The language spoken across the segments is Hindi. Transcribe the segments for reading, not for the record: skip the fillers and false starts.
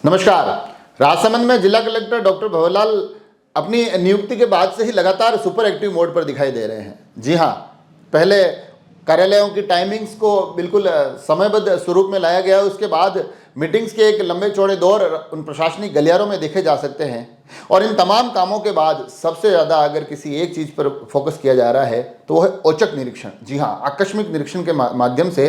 नमस्कार। राजसमंद में जिला कलेक्टर डॉक्टर भंवरलाल अपनी नियुक्ति के बाद से ही लगातार सुपर एक्टिव मोड पर दिखाई दे रहे हैं। जी हाँ, पहले कार्यालयों की टाइमिंग्स को बिल्कुल समयबद्ध स्वरूप में लाया गया, उसके बाद मीटिंग्स के एक लंबे चौड़े दौर उन प्रशासनिक गलियारों में देखे जा सकते हैं। और इन तमाम कामों के बाद सबसे ज़्यादा अगर किसी एक चीज़ पर फोकस किया जा रहा है तो वह है औचक निरीक्षण। जी हाँ, आकस्मिक निरीक्षण के माध्यम से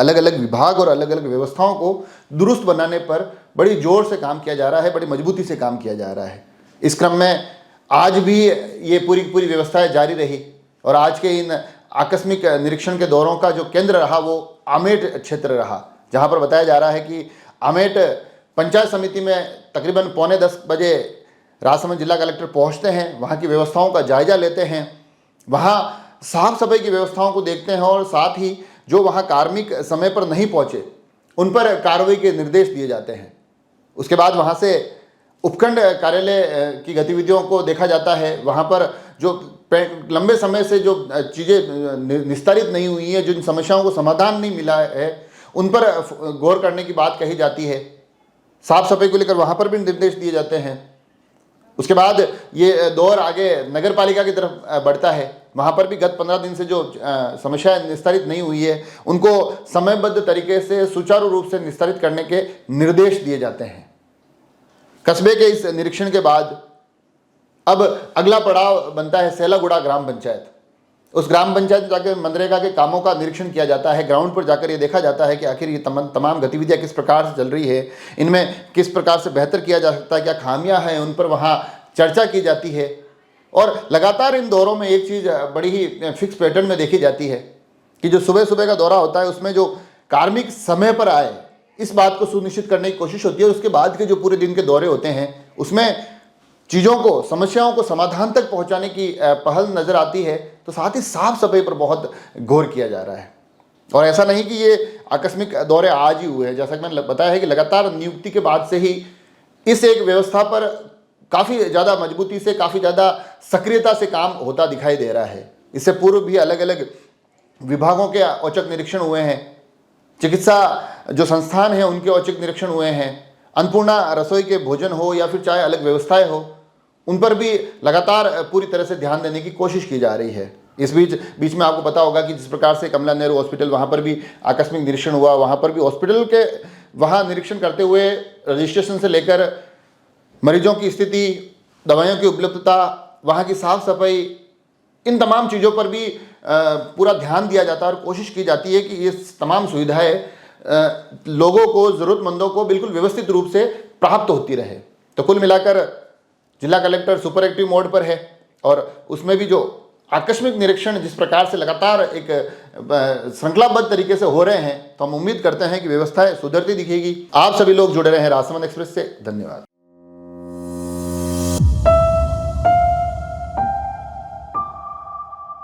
अलग अलग विभाग और अलग अलग व्यवस्थाओं को दुरुस्त बनाने पर बड़ी जोर से काम किया जा रहा है, बड़ी मजबूती से काम किया जा रहा है। इस क्रम में आज भी ये पूरी व्यवस्थाएं जारी रही और आज के इन आकस्मिक निरीक्षण के दौरों का जो केंद्र रहा वो आमेट क्षेत्र रहा, जहां पर बताया जा रहा है कि आमेट पंचायत समिति में तकरीबन 9:45 बजे राजसमंद जिला कलेक्टर पहुंचते हैं, वहां की व्यवस्थाओं का जायजा लेते हैं, वहां साफ सफाई की व्यवस्थाओं को देखते हैं और साथ ही जो वहां कार्मिक समय पर नहीं पहुंचे उन पर कार्रवाई के निर्देश दिए जाते हैं। उसके बाद वहां से उपखंड कार्यालय की गतिविधियों को देखा जाता है। वहां पर जो लंबे समय से जो चीज़ें निस्तारित नहीं हुई हैं, जिन समस्याओं को समाधान नहीं मिला है, उन पर गौर करने की बात कही जाती है। साफ सफाई को लेकर वहां पर भी निर्देश दिए जाते हैं। उसके बाद ये दौर आगे नगर पालिका की तरफ बढ़ता है। वहाँ पर भी गत 15 दिन से जो समस्याएं निस्तारित नहीं हुई है उनको समयबद्ध तरीके से सुचारू रूप से निस्तारित करने के निर्देश दिए जाते हैं। कस्बे के इस निरीक्षण के बाद अब अगला पड़ाव बनता है सेलागुड़ा ग्राम पंचायत। उस ग्राम पंचायत में जाकर मनरेगा के कामों का निरीक्षण किया जाता है। ग्राउंड पर जाकर ये देखा जाता है कि आखिर ये तमाम गतिविधियां किस प्रकार से चल रही है, इनमें किस प्रकार से बेहतर किया जा सकता है, क्या खामियां हैं, उन पर वहाँ चर्चा की जाती है। और लगातार इन दौरों में एक चीज़ बड़ी ही फिक्स पैटर्न में देखी जाती है कि जो सुबह सुबह का दौरा होता है उसमें जो कार्मिक समय पर आए, इस बात को सुनिश्चित करने की कोशिश होती है। उसके बाद के जो पूरे दिन के दौरे होते हैं उसमें चीज़ों को, समस्याओं को समाधान तक पहुंचाने की पहल नज़र आती है। तो साथ ही साफ सफाई पर बहुत गौर किया जा रहा है। और ऐसा नहीं कि ये आकस्मिक दौरे आज ही हुए हैं, जैसा कि मैंने बताया है कि लगातार नियुक्ति के बाद से ही इस एक व्यवस्था पर काफ़ी ज़्यादा मजबूती से, काफ़ी ज़्यादा सक्रियता से काम होता दिखाई दे रहा है। इससे पूर्व भी अलग अलग विभागों के औचक निरीक्षण हुए हैं, चिकित्सा जो संस्थान हैं उनके औचक निरीक्षण हुए हैं, अन्नपूर्णा रसोई के भोजन हो या फिर चाहे अलग व्यवस्थाएं हो, उन पर भी लगातार पूरी तरह से ध्यान देने की कोशिश की जा रही है। इस बीच में आपको पता होगा कि जिस प्रकार से कमला नेहरू हॉस्पिटल, वहाँ पर भी आकस्मिक निरीक्षण हुआ। वहाँ पर भी हॉस्पिटल के वहाँ निरीक्षण करते हुए रजिस्ट्रेशन से लेकर मरीजों की स्थिति, दवाइयों की उपलब्धता, वहाँ की साफ सफाई, इन तमाम चीज़ों पर भी पूरा ध्यान दिया जाता है और कोशिश की जाती है कि ये तमाम सुविधाएं लोगों को, ज़रूरतमंदों को बिल्कुल व्यवस्थित रूप से प्राप्त होती रहे। तो कुल मिलाकर जिला कलेक्टर सुपर एक्टिव मोड पर है और उसमें भी जो आकस्मिक निरीक्षण जिस प्रकार से लगातार एक श्रृंखलाबद्ध तरीके से हो रहे हैं, तो हम उम्मीद करते हैं कि व्यवस्थाएं सुधरती दिखेगी। आप सभी लोग जुड़े रहे हैं राजसमंद एक्सप्रेस से। धन्यवाद।